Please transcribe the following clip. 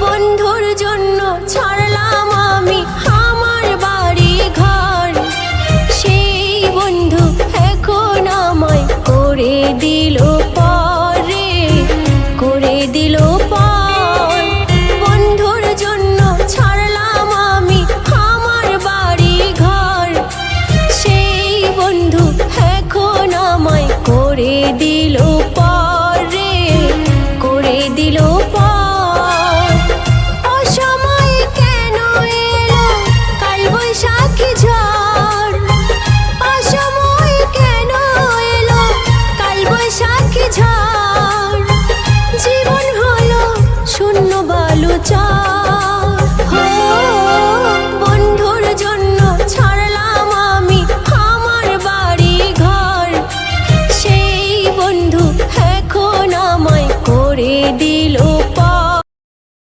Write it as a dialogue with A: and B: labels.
A: বন্ধুর জন্য ছাড়লাম আমি আমার বাড়ি ঘর, সেই বন্ধু এখন আমায় করে দিল পরে, করে দিল পর। বন্ধুর জন্য ছাড়লাম আমি আমার বাড়ি ঘর, সেই বন্ধু এখন আমায় করে দিল পরে, করে দিল পর। অসময়ে কেন এলো কাল বৈশাখী ঝড়, অসময়ে কেন এলো কাল বৈশাখী ঝড়। জীবন হলো শূন্য বালুচর।